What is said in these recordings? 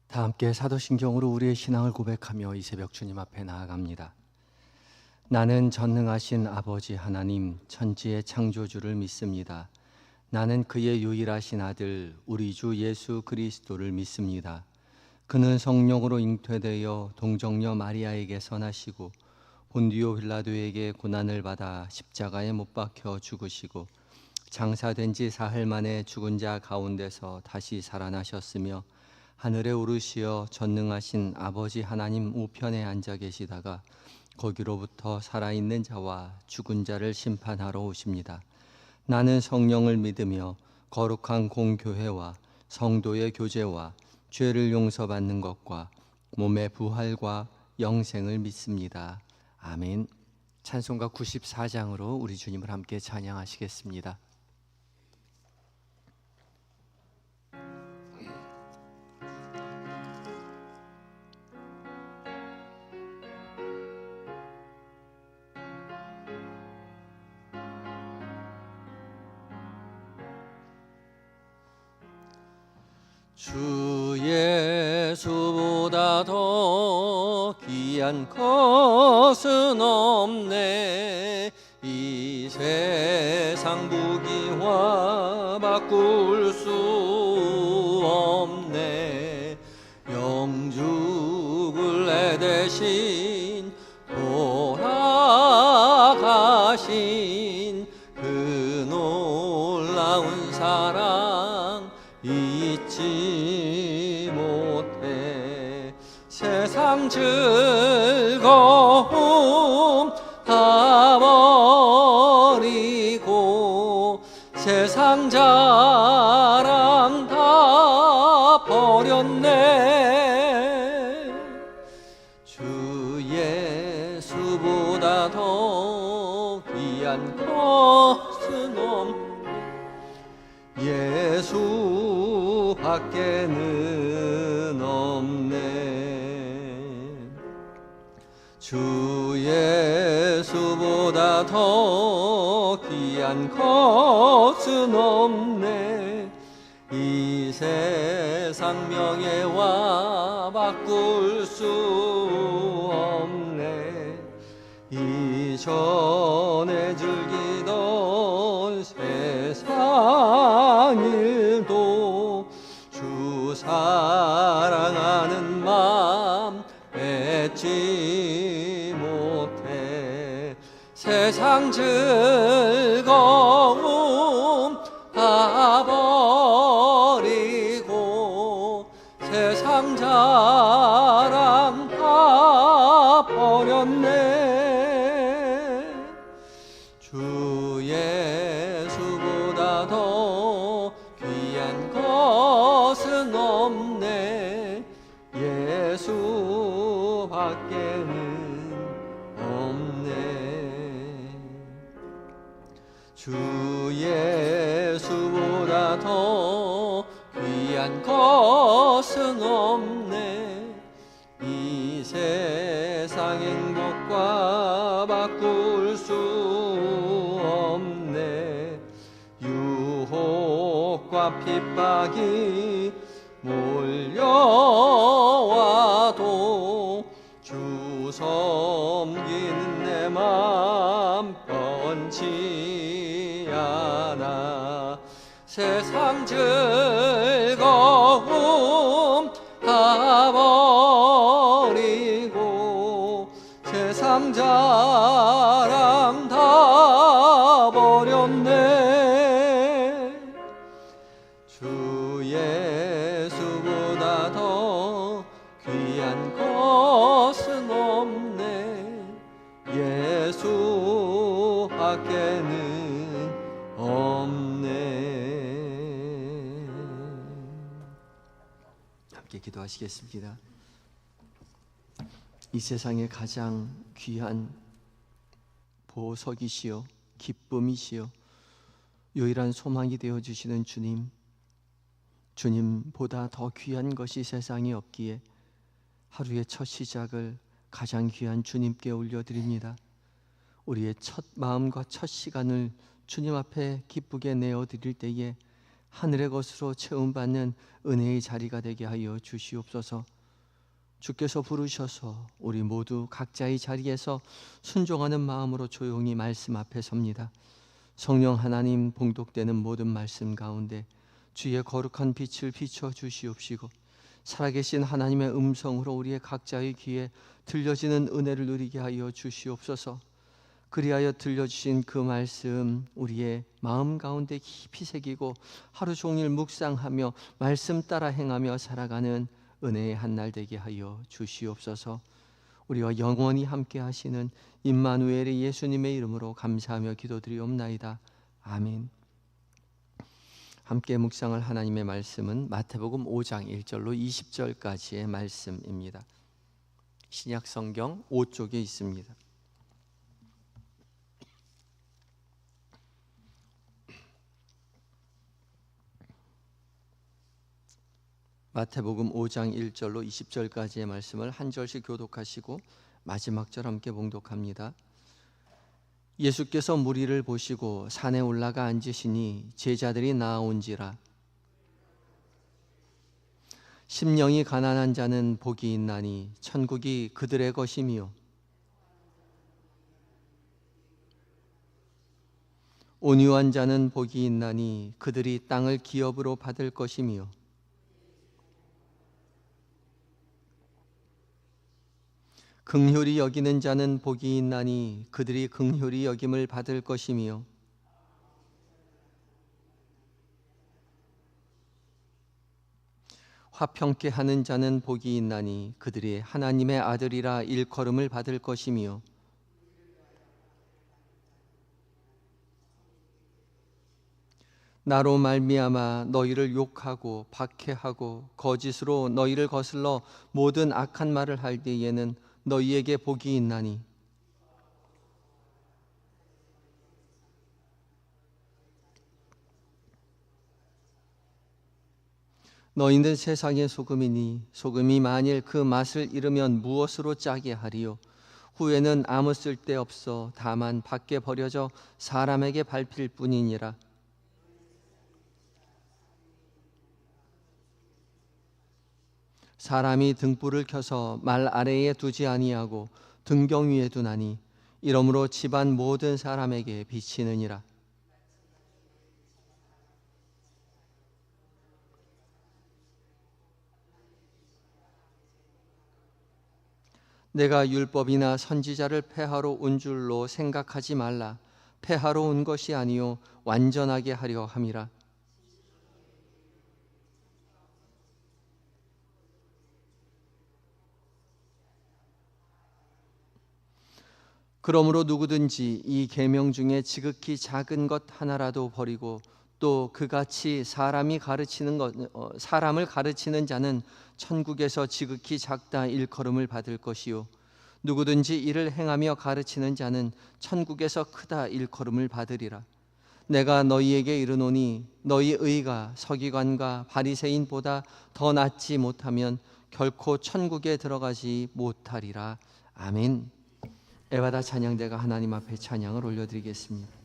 다 함께 사도신경으로 우리의 신앙을 고백하며 이 새벽 주님 앞에 나아갑니다. 나는 전능하신 아버지 하나님 천지의 창조주를 믿습니다. 나는 그의 유일하신 아들 우리 주 예수 그리스도를 믿습니다. 그는 성령으로 잉태되어 동정녀 마리아에게서 나시고 본디오 빌라도에게 고난을 받아 십자가에 못 박혀 죽으시고 장사된 지 사흘 만에 죽은 자 가운데서 다시 살아나셨으며 하늘에 오르시어 전능하신 아버지 하나님 우편에 앉아 계시다가 거기로부터 살아있는 자와 죽은 자를 심판하러 오십니다. 나는 성령을 믿으며 거룩한 공교회와 성도의 교제와 죄를 용서받는 것과 몸의 부활과 영생을 믿습니다. 아멘. 찬송가 94장으로 우리 주님을 함께 찬양하시겠습니다. 주 예수보다 더 귀한 것은 없네. 이 세상 부귀와 바꿀 수 없네. 영죽을 내 대신 돌아가신 그 놀라운 사랑 잊지 못해. 세상 즐거움 다 버리고 세상 자랑 다 버렸네. 주 예수보다 더 귀한 것은 없네. 예수 밖에는 없네. 주 예수보다 더 귀한 것은 없네. 이 세상 명예와 바꿀 수 없네. 이전에 즐기던 세상 일도 주 사랑하는 마음 맺지 못해. 세상 즐거움 다 버리고 세상 자랑 다 버렸네. 주 예수보다 더 귀한 것은 없네. 예수 밖에는 없네. 주 예수보다 더 귀한 것은 없네. 이 세상 행복과 바꿀 수 없네. 유혹과 핍박이 몰려와도 주 섬기는 내 맘 변치 않아. 세상 즐거움 다 버리고 세상 자랑 다 버렸네. 주 예수보다 더 귀한 것은 없네. 예수 밖에는 없네. 함께 기도하시겠습니다. 이 세상에 가장 귀한 보석이시여 기쁨이시여 유일한 소망이 되어주시는 주님, 주님보다 더 귀한 것이 세상에 없기에 하루의 첫 시작을 가장 귀한 주님께 올려드립니다. 우리의 첫 마음과 첫 시간을 주님 앞에 기쁘게 내어드릴 때에 하늘의 것으로 채움받는 은혜의 자리가 되게 하여 주시옵소서. 주께서 부르셔서 우리 모두 각자의 자리에서 순종하는 마음으로 조용히 말씀 앞에 섭니다. 성령 하나님, 봉독되는 모든 말씀 가운데 주의 거룩한 빛을 비춰 주시옵시고 살아계신 하나님의 음성으로 우리의 각자의 귀에 들려지는 은혜를 누리게 하여 주시옵소서. 그리하여 들려주신 그 말씀 우리의 마음 가운데 깊이 새기고 하루 종일 묵상하며 말씀 따라 행하며 살아가는 은혜의 한날 되게 하여 주시옵소서. 우리와 영원히 함께 하시는 임마누엘의 예수님의 이름으로 감사하며 기도드리옵나이다. 아멘. 함께 묵상할 하나님의 말씀은 마태복음 5장 1절로 20절까지의 말씀입니다. 신약 성경 5쪽에 있습니다. 마태복음 5장 1절로 20절까지의 말씀을 한 절씩 교독하시고 마지막 절 함께 봉독합니다. 예수께서 무리를 보시고 산에 올라가 앉으시니 제자들이 나아온지라. 심령이 가난한 자는 복이 있나니 천국이 그들의 것이며 온유한 자는 복이 있나니 그들이 땅을 기업으로 받을 것이며 긍휼히 여기는 자는 복이 있나니 그들이 긍휼히 여김을 받을 것이며 화평케 하는 자는 복이 있나니 그들이 하나님의 아들이라 일컬음을 받을 것이며 나로 말미암아 너희를 욕하고 박해하고 거짓으로 너희를 거슬러 모든 악한 말을 할 때에는 너희에게 복이 있나니 너희는 세상의 소금이니 소금이 만일 그 맛을 잃으면 무엇으로 짜게 하리요? 후에는 아무 쓸데없어 다만 밖에 버려져 사람에게 밟힐 뿐이니라. 사람이 등불을 켜서 말 아래에 두지 아니하고 등경 위에 두나니 이러므로 집안 모든 사람에게 비치느니라. 내가 율법이나 선지자를 폐하러 온 줄로 생각하지 말라. 폐하러 온 것이 아니요 완전하게 하려 함이라. 그러므로 누구든지 이 계명 중에 지극히 작은 것 하나라도 버리고 또 그같이 사람을 가르치는 자는 천국에서 지극히 작다 일컬음을 받을 것이요 누구든지 이를 행하며 가르치는 자는 천국에서 크다 일컬음을 받으리라. 내가 너희에게 이르노니 너희 의가 서기관과 바리새인보다 더 낫지 못하면 결코 천국에 들어가지 못하리라. 아멘. 에바다 찬양대가 하나님 앞에 찬양을 올려드리겠습니다.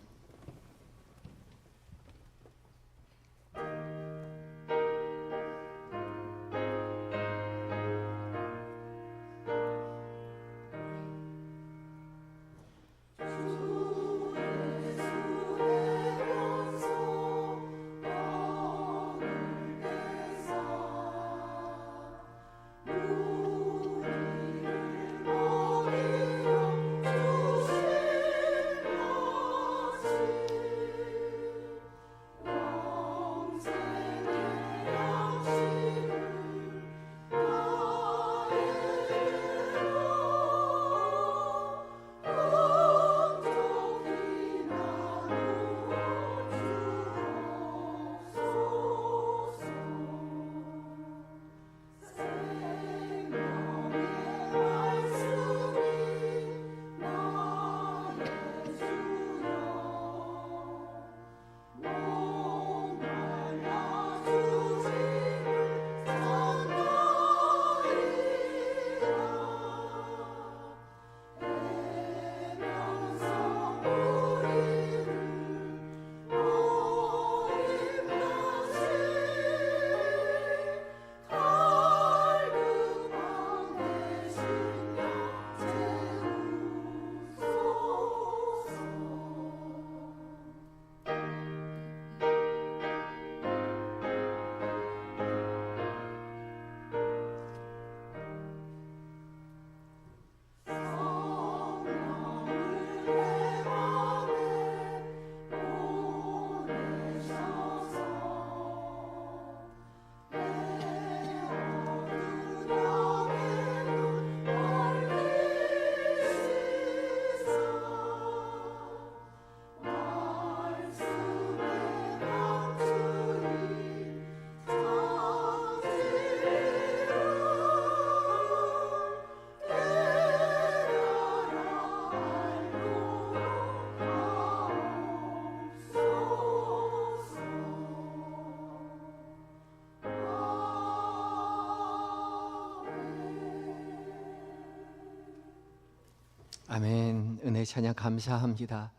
아멘. 은혜 찬양 감사합니다.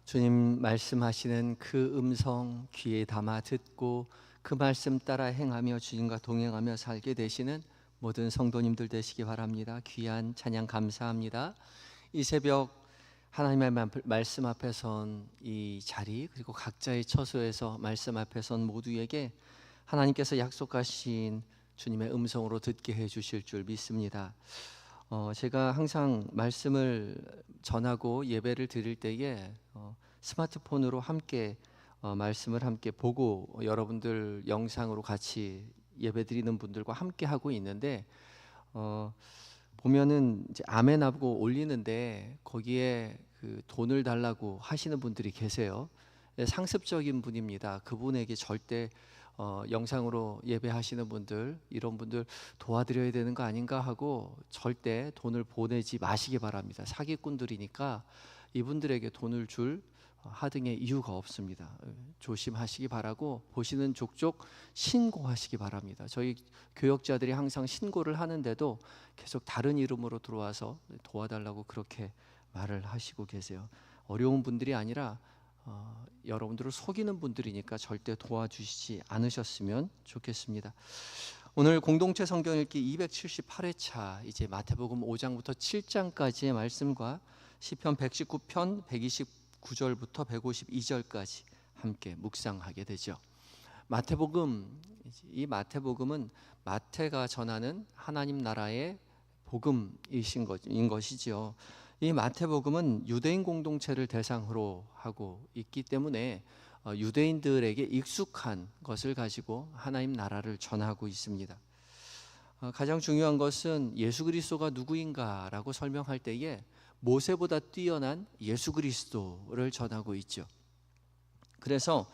주님 말씀하시는 그 음성 귀에 담아 듣고 그 말씀 따라 행하며 주님과 동행하며 살게 되시는 모든 성도님들 되시기 바랍니다. 귀한 찬양 감사합니다. 이 새벽 하나님의 말씀 앞에 선 이 자리, 그리고 각자의 처소에서 말씀 앞에 선 모두에게 하나님께서 약속하신 주님의 음성으로 듣게 해주실 줄 믿습니다. 제가 항상 말씀을 전하고 예배를 드릴 때에 스마트폰으로 함께 말씀을 함께 보고 여러분들 영상으로 같이 예배 드리는 분들과 함께 하고 있는데 보면은 이제 아멘 하고 올리는데 거기에 그 돈을 달라고 하시는 분들이 계세요. 상습적인 분입니다. 그분에게 절대 영상으로 예배하시는 분들, 이런 분들 도와드려야 되는 거 아닌가 하고 절대 돈을 보내지 마시기 바랍니다. 사기꾼들이니까 이분들에게 돈을 줄 하등의 이유가 없습니다. 조심하시기 바라고 보시는 족족 신고하시기 바랍니다. 저희 교역자들이 항상 신고를 하는데도 계속 다른 이름으로 들어와서 도와달라고 그렇게 말을 하시고 계세요. 어려운 분들이 아니라 여러분들을 속이는 분들이니까 절대 도와주시지 않으셨으면 좋겠습니다. 오늘 공동체 성경 읽기 278회차 이제 마태복음 5장부터 7장까지의 말씀과 시편 119편 129절부터 152절까지 함께 묵상하게 되죠. 이 마태복음은 마태가 전하는 하나님 나라의 복음인 것이죠. 이 마태복음은 유대인 공동체를 대상으로 하고 있기 때문에 유대인들에게 익숙한 것을 가지고 하나님 나라를 전하고 있습니다. 가장 중요한 것은 예수 그리스도가 누구인가라고 설명할 때에 모세보다 뛰어난 예수 그리스도를 전하고 있죠. 그래서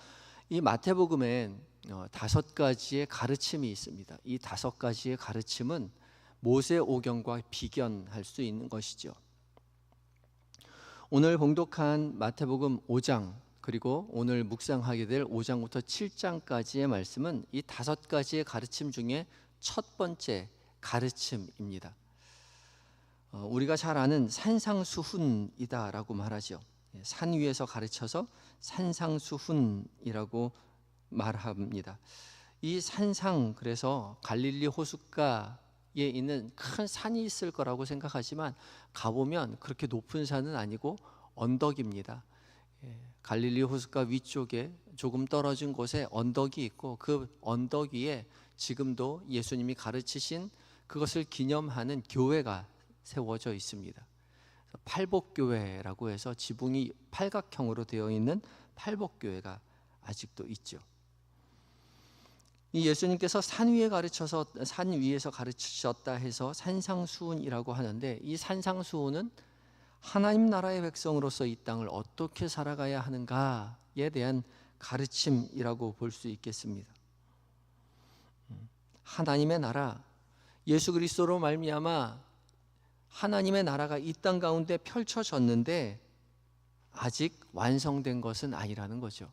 이 마태복음엔 5가지의 가르침이 있습니다. 이 5가지의 가르침은 모세 오경과 비견할 수 있는 것이죠. 오늘 봉독한 마태복음 5장 그리고 오늘 묵상하게 될 5장부터 7장까지의 말씀은 이 5가지의 가르침 중에 첫 번째 가르침입니다. 우리가 잘 아는 산상수훈이다라고 말하죠. 산 위에서 가르쳐서 산상수훈이라고 말합니다. 이 산상, 그래서 갈릴리 호숫가에 있는 큰 산이 있을 거라고 생각하지만 가보면 그렇게 높은 산은 아니고 언덕입니다. 갈릴리 호숫가 위쪽에 조금 떨어진 곳에 언덕이 있고 그 언덕 위에 지금도 예수님이 가르치신 그것을 기념하는 교회가 세워져 있습니다. 팔복교회라고 해서 지붕이 팔각형으로 되어 있는 팔복교회가 아직도 있죠. 이 예수님께서 산 위에서 가르치셨다 해서 산상수훈이라고 하는데, 이 산상수훈은 하나님 나라의 백성으로서 이 땅을 어떻게 살아가야 하는가에 대한 가르침이라고 볼 수 있겠습니다. 하나님의 나라, 예수 그리스도로 말미암아 하나님의 나라가 이 땅 가운데 펼쳐졌는데 아직 완성된 것은 아니라는 거죠.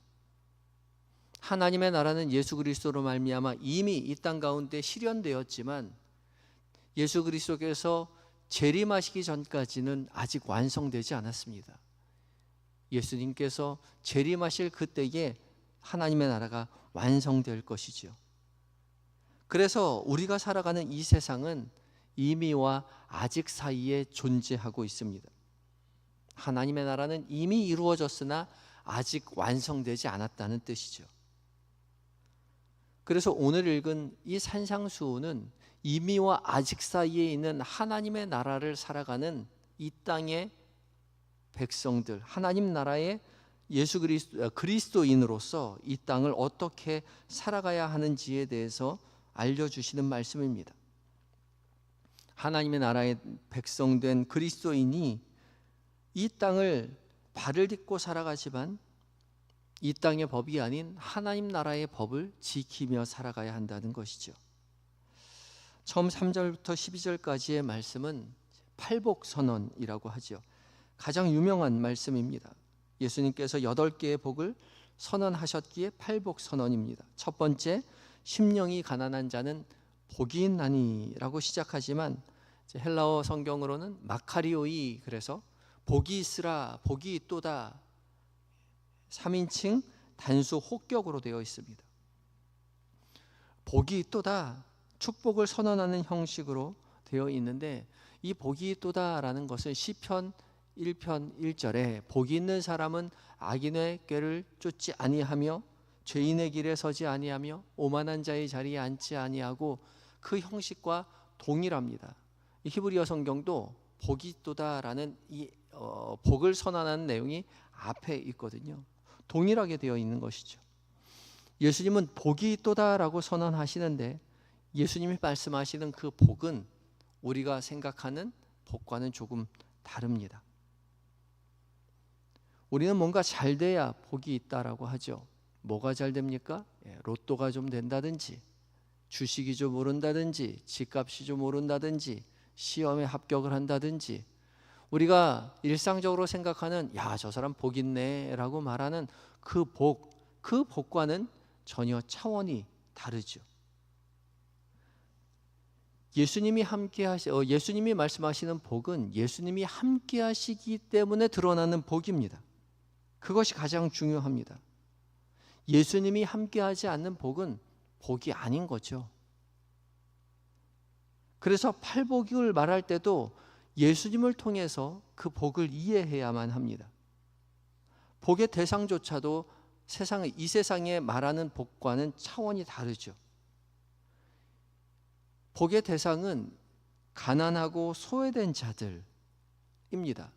하나님의 나라는 예수 그리스도로 말미암아 이미 이 땅 가운데 실현되었지만 예수 그리스도께서 재림하시기 전까지는 아직 완성되지 않았습니다. 예수님께서 재림하실 그때에 하나님의 나라가 완성될 것이죠. 그래서 우리가 살아가는 이 세상은 이미와 아직 사이에 존재하고 있습니다. 하나님의 나라는 이미 이루어졌으나 아직 완성되지 않았다는 뜻이죠. 그래서 오늘 읽은 이 산상수훈은 이미와 아직 사이에 있는 하나님의 나라를 살아가는 이 땅의 백성들, 하나님 나라의 예수 그리스도인으로서 이 땅을 어떻게 살아가야 하는지에 대해서 알려주시는 말씀입니다. 하나님의 나라의 백성된 그리스도인이 이 땅을 발을 딛고 살아가지만 이 땅의 법이 아닌 하나님 나라의 법을 지키며 살아가야 한다는 것이죠. 처음 3절부터 12절까지의 말씀은 팔복선언이라고 하죠. 가장 유명한 말씀입니다. 예수님께서 8개의 복을 선언하셨기에 팔복선언입니다. 첫 번째, 심령이 가난한 자는 복이 있나니라고 시작하지만 헬라어 성경으로는 마카리오이, 그래서 복이 있으라, 복이 있도다. 3인칭 단수 호격으로 되어 있습니다. 복이 있도다, 축복을 선언하는 형식으로 되어 있는데, 이 복이 있도다라는 것은 시편 1편 1절에 복이 있는 사람은 악인의 꾀를 쫓지 아니하며 죄인의 길에 서지 아니하며 오만한 자의 자리에 앉지 아니하고, 그 형식과 동일합니다. 히브리어 성경도 복이 있도다라는 이 복을 선언하는 내용이 앞에 있거든요. 동일하게 되어 있는 것이죠. 예수님은 복이 있도다라고 선언하시는데, 예수님이 말씀하시는 그 복은 우리가 생각하는 복과는 조금 다릅니다. 우리는 뭔가 잘 돼야 복이 있다라고 하죠. 뭐가 잘 됩니까? 로또가 좀 된다든지, 주식이 좀 오른다든지, 집값이 좀 오른다든지, 시험에 합격을 한다든지, 우리가 일상적으로 생각하는 야, 저 사람 복 있네 라고 말하는 그 복과는 전혀 차원이 다르죠. 예수님이 말씀하시는 복은 예수님이 함께 하시기 때문에 드러나는 복입니다. 그것이 가장 중요합니다. 예수님이 함께 하지 않는 복은 복이 아닌 거죠. 그래서 팔복을 말할 때도 예수님을 통해서 그 복을 이해해야만 합니다. 복의 대상조차도 이 세상에 말하는 복과는 차원이 다르죠. 복의 대상은 가난하고 소외된 자들입니다.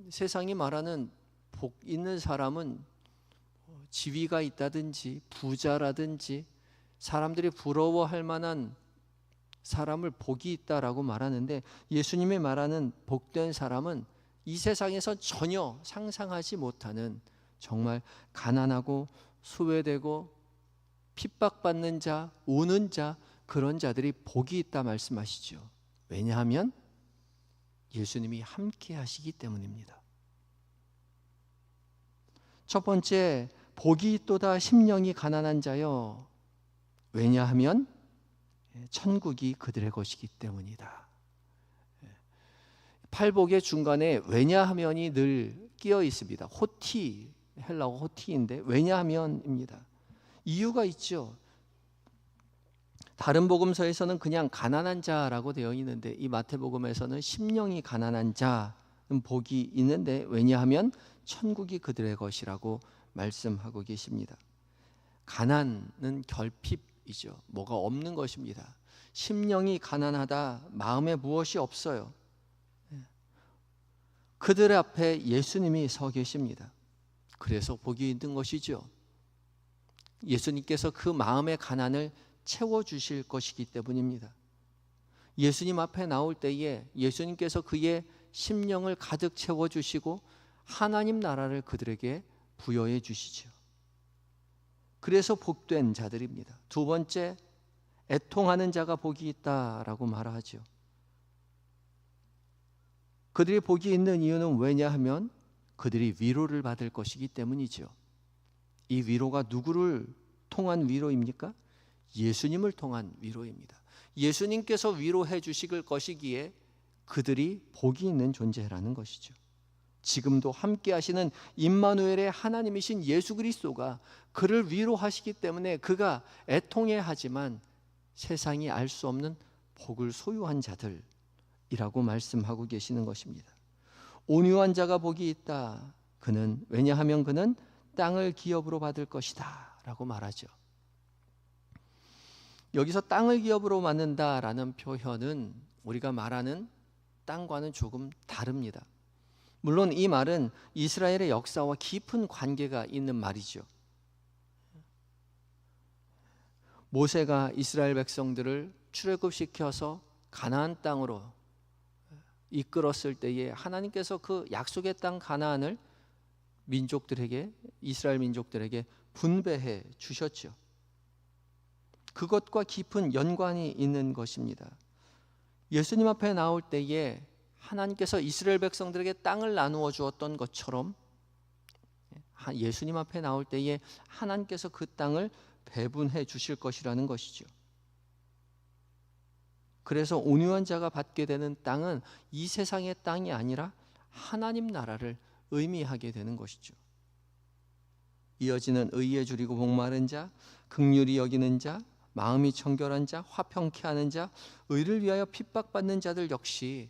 세상이 말하는 복 있는 사람은 지위가 있다든지 부자라든지 사람들이 부러워할 만한 사람을 복이 있다라고 말하는데, 예수님이 말하는 복된 사람은 이 세상에서 전혀 상상하지 못하는 정말 가난하고 소외되고 핍박받는 자, 우는 자, 그런 자들이 복이 있다 말씀하시죠. 왜냐하면 예수님이 함께 하시기 때문입니다. 첫 번째, 복이 있도다 심령이 가난한 자여. 왜냐하면 천국이 그들의 것이기 때문이다. 팔복의 중간에 왜냐하면이 늘 끼어 있습니다. 호티, 헬라어 호티인데 왜냐하면입니다. 이유가 있죠. 다른 복음서에서는 그냥 가난한 자라고 되어 있는데, 이 마태복음에서는 심령이 가난한 자는 복이 있는데, 왜냐하면 천국이 그들의 것이라고 말씀하고 계십니다. 가난은 결핍이죠. 뭐가 없는 것입니다. 심령이 가난하다, 마음에 무엇이 없어요. 그들 앞에 예수님이 서 계십니다. 그래서 복이 있는 것이죠. 예수님께서 그 마음의 가난을 채워주실 것이기 때문입니다. 예수님 앞에 나올 때에 예수님께서 그의 심령을 가득 채워주시고 하나님 나라를 그들에게 부여해 주시죠. 그래서 복된 자들입니다. 두 번째, 애통하는 자가 복이 있다라고 말하죠. 그들이 복이 있는 이유는 왜냐하면 그들이 위로를 받을 것이기 때문이죠. 이 위로가 누구를 통한 위로입니까? 예수님을 통한 위로입니다. 예수님께서 위로해 주실 것이기에 그들이 복이 있는 존재라는 것이죠. 지금도 함께 하시는 임마누엘의 하나님이신 예수 그리스도가 그를 위로하시기 때문에 그가 애통해하지만 세상이 알 수 없는 복을 소유한 자들이라고 말씀하고 계시는 것입니다. 온유한 자가 복이 있다. 왜냐하면 그는 땅을 기업으로 받을 것이다 라고 말하죠. 여기서 땅을 기업으로 받는다라는 표현은 우리가 말하는 땅과는 조금 다릅니다. 물론 이 말은 이스라엘의 역사와 깊은 관계가 있는 말이죠. 모세가 이스라엘 백성들을 출애굽시켜서 가나안 땅으로 이끌었을 때에 하나님께서 그 약속의 땅 가나안을 이스라엘 민족들에게 분배해 주셨죠. 그것과 깊은 연관이 있는 것입니다. 예수님 앞에 나올 때에 하나님께서 이스라엘 백성들에게 땅을 나누어 주었던 것처럼 예수님 앞에 나올 때에 하나님께서 그 땅을 배분해 주실 것이라는 것이죠. 그래서 온유한 자가 받게 되는 땅은 이 세상의 땅이 아니라 하나님 나라를 의미하게 되는 것이죠. 이어지는 의에 줄이고 목마른 자, 긍휼히 여기는 자, 마음이 청결한 자, 화평케 하는 자, 의를 위하여 핍박받는 자들 역시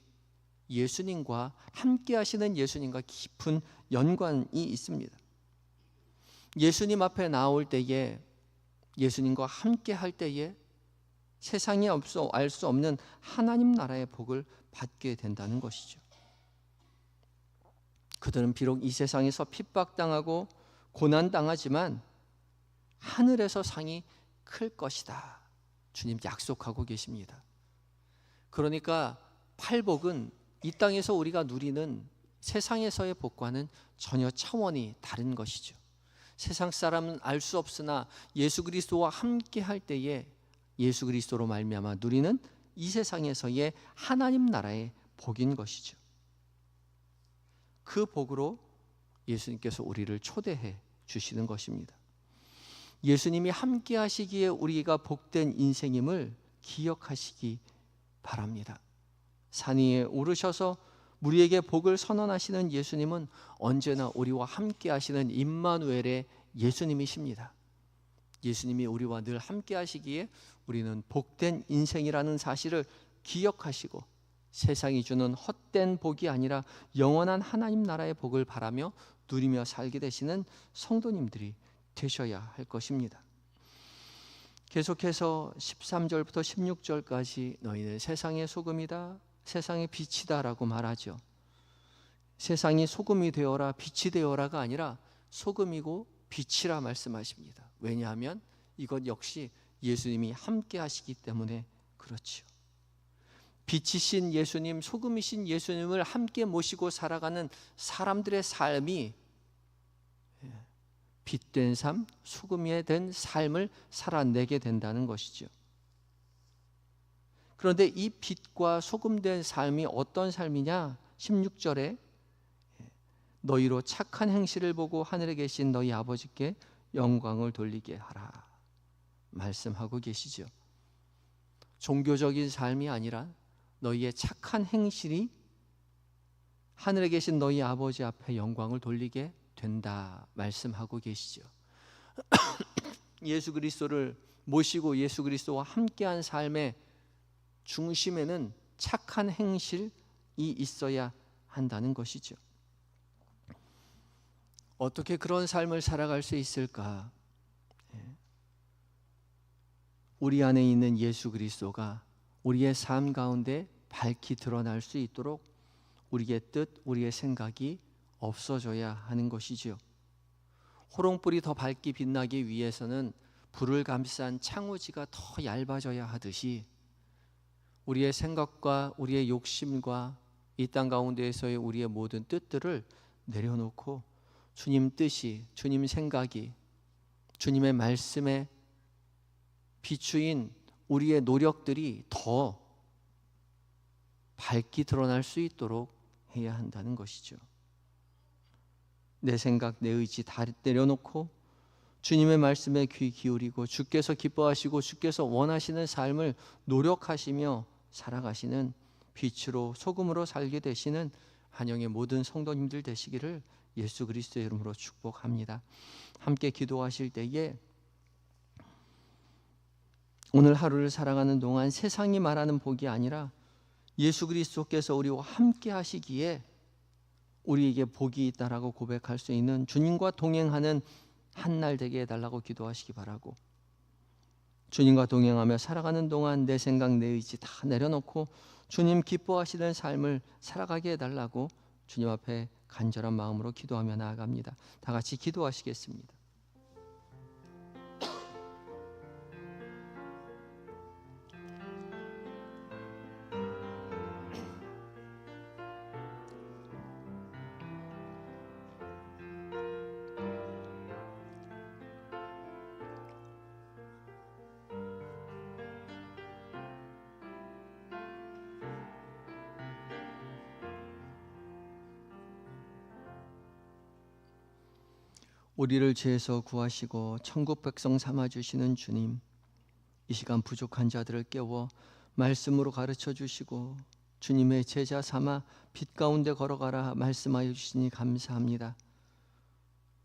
예수님과 함께 하시는 예수님과 깊은 연관이 있습니다. 예수님 앞에 나올 때에, 예수님과 함께 할 때에 세상에 알 수 없는 하나님 나라의 복을 받게 된다는 것이죠. 그들은 비록 이 세상에서 핍박당하고 고난당하지만 하늘에서 상이 클 것이다, 주님 약속하고 계십니다. 그러니까 팔복은 이 땅에서 우리가 누리는 세상에서의 복과는 전혀 차원이 다른 것이죠. 세상 사람은 알 수 없으나 예수 그리스도와 함께 할 때에 예수 그리스도로 말미암아 누리는 이 세상에서의 하나님 나라의 복인 것이죠. 그 복으로 예수님께서 우리를 초대해 주시는 것입니다. 예수님이 함께 하시기에 우리가 복된 인생임을 기억하시기 바랍니다. 산 위에 오르셔서 우리에게 복을 선언하시는 예수님은 언제나 우리와 함께 하시는 임마누엘의 예수님이십니다. 예수님이 우리와 늘 함께 하시기에 우리는 복된 인생이라는 사실을 기억하시고 세상이 주는 헛된 복이 아니라 영원한 하나님 나라의 복을 바라며 누리며 살게 되시는 성도님들이 되셔야 할 것입니다. 계속해서 13절부터 16절까지 너희는 세상의 소금이다, 세상의 빛이다 라고 말하죠. 세상이 소금이 되어라, 빛이 되어라가 아니라 소금이고 빛이라 말씀하십니다. 왜냐하면 이것 역시 예수님이 함께 하시기 때문에 그렇죠. 빛이신 예수님, 소금이신 예수님을 함께 모시고 살아가는 사람들의 삶이 빛된 삶, 소금이 된 삶을 살아내게 된다는 것이죠. 그런데 이 빛과 소금된 삶이 어떤 삶이냐? 16절에 너희로 착한 행실을 보고 하늘에 계신 너희 아버지께 영광을 돌리게 하라 말씀하고 계시죠. 종교적인 삶이 아니라 너희의 착한 행실이 하늘에 계신 너희 아버지 앞에 영광을 돌리게 된다 말씀하고 계시죠. 예수 그리스도를 모시고 예수 그리스도와 함께한 삶의 중심에는 착한 행실이 있어야 한다는 것이죠. 어떻게 그런 삶을 살아갈 수 있을까? 우리 안에 있는 예수 그리스도가 우리의 삶 가운데 밝히 드러날 수 있도록 우리의 뜻, 우리의 생각이 없어져야 하는 것이죠. 호롱불이 더 밝게 빛나기 위해서는 불을 감싼 창호지가 더 얇아져야 하듯이 우리의 생각과 우리의 욕심과 이 땅 가운데에서의 우리의 모든 뜻들을 내려놓고 주님 뜻이, 주님 생각이, 주님의 말씀에 비추인 우리의 노력들이 더 밝게 드러날 수 있도록 해야 한다는 것이죠. 내 생각, 내 의지 다 내려놓고 주님의 말씀에 귀 기울이고 주께서 기뻐하시고 주께서 원하시는 삶을 노력하시며 살아가시는 빛으로 소금으로 살게 되시는 한영의 모든 성도님들 되시기를 예수 그리스도의 이름으로 축복합니다. 함께 기도하실 때에 오늘 하루를 살아가는 동안 세상이 말하는 복이 아니라 예수 그리스도께서 우리와 함께 하시기에 우리에게 복이 있다라고 고백할 수 있는 주님과 동행하는 한 날 되게 해달라고 기도하시기 바라고, 주님과 동행하며 살아가는 동안 내 생각, 내 의지 다 내려놓고 주님 기뻐하시는 삶을 살아가게 해달라고 주님 앞에 간절한 마음으로 기도하며 나아갑니다. 다 같이 기도하시겠습니다. 우리를 죄에서 구하시고 천국 백성 삼아주시는 주님, 이 시간 부족한 자들을 깨워 말씀으로 가르쳐 주시고 주님의 제자 삼아 빛 가운데 걸어가라 말씀하여 주시니 감사합니다.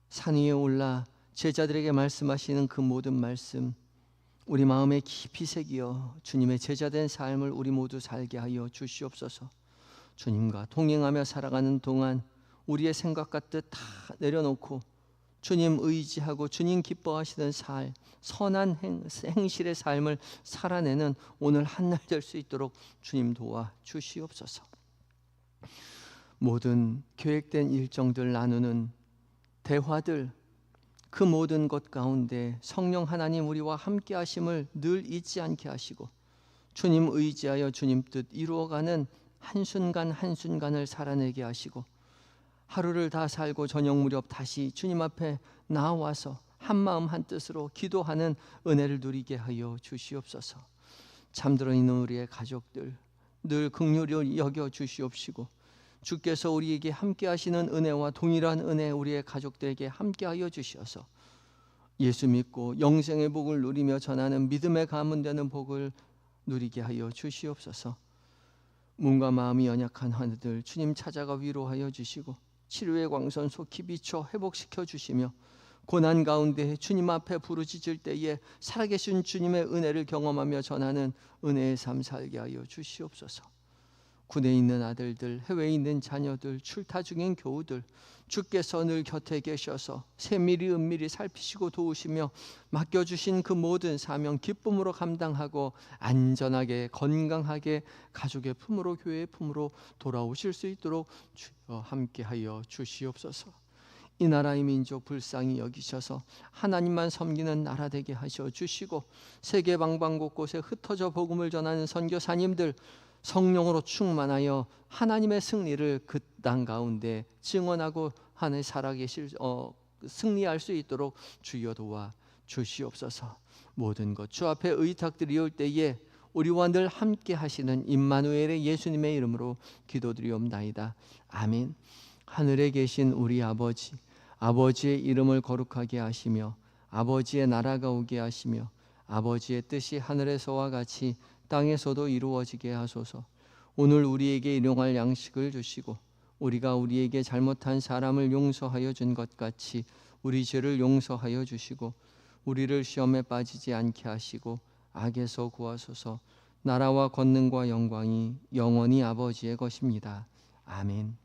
산 위에 올라 제자들에게 말씀하시는 그 모든 말씀 우리 마음에 깊이 새기어 주님의 제자된 삶을 우리 모두 살게 하여 주시옵소서. 주님과 동행하며 살아가는 동안 우리의 생각과 뜻 다 내려놓고 주님 의지하고 주님 기뻐하시는 삶, 선한 행실의 삶을 살아내는 오늘 한날 될 수 있도록 주님 도와 주시옵소서. 모든 계획된 일정들 나누는 대화들, 그 모든 것 가운데 성령 하나님 우리와 함께 하심을 늘 잊지 않게 하시고 주님 의지하여 주님 뜻 이루어가는 한순간 한순간을 살아내게 하시고 하루를 다 살고 저녁 무렵 다시 주님 앞에 나와서 한마음 한뜻으로 기도하는 은혜를 누리게 하여 주시옵소서. 잠들어 있는 우리의 가족들 늘 긍휼히 여겨 주시옵시고 주께서 우리에게 함께 하시는 은혜와 동일한 은혜 우리의 가족들에게 함께 하여 주셔서 예수 믿고 영생의 복을 누리며 전하는 믿음의 가문 되는 복을 누리게 하여 주시옵소서. 몸과 마음이 연약한 환우들 주님 찾아가 위로하여 주시고 치료의 광선 속히 비춰 회복시켜 주시며 고난 가운데 주님 앞에 부르짖을 때에 살아계신 주님의 은혜를 경험하며 전하는 은혜의 삶 살게 하여 주시옵소서. 군에 있는 아들들, 해외에 있는 자녀들, 출타 중인 교우들 주께서 늘 곁에 계셔서 세밀히 은밀히 살피시고 도우시며 맡겨주신 그 모든 사명 기쁨으로 감당하고 안전하게 건강하게 가족의 품으로 교회의 품으로 돌아오실 수 있도록 주여 함께하여 주시옵소서. 이 나라의 민족 불쌍히 여기셔서 하나님만 섬기는 나라 되게 하셔 주시고 세계 방방 곳곳에 흩어져 복음을 전하는 선교사님들 성령으로 충만하여 하나님의 승리를 그 땅 가운데 증언하고 하늘 살아계실 승리할 수 있도록 주여 도와 주시옵소서. 모든 것 주 앞에 의탁드리올 때에 우리와 늘 함께 하시는 임마누엘의 예수님의 이름으로 기도드리옵나이다. 아멘. 하늘에 계신 우리 아버지, 아버지의 이름을 거룩하게 하시며 아버지의 나라가 오게 하시며 아버지의 뜻이 하늘에서와 같이 땅에서도 이루어지게 하소서. 오늘 우리에게 일용할 양식을 주시고 우리가 우리에게 잘못한 사람을 용서하여 준 것 같이 우리 죄를 용서하여 주시고 우리를 시험에 빠지지 않게 하시고 악에서 구하소서. 나라와 권능과 영광이 영원히 아버지의 것입니다. 아멘.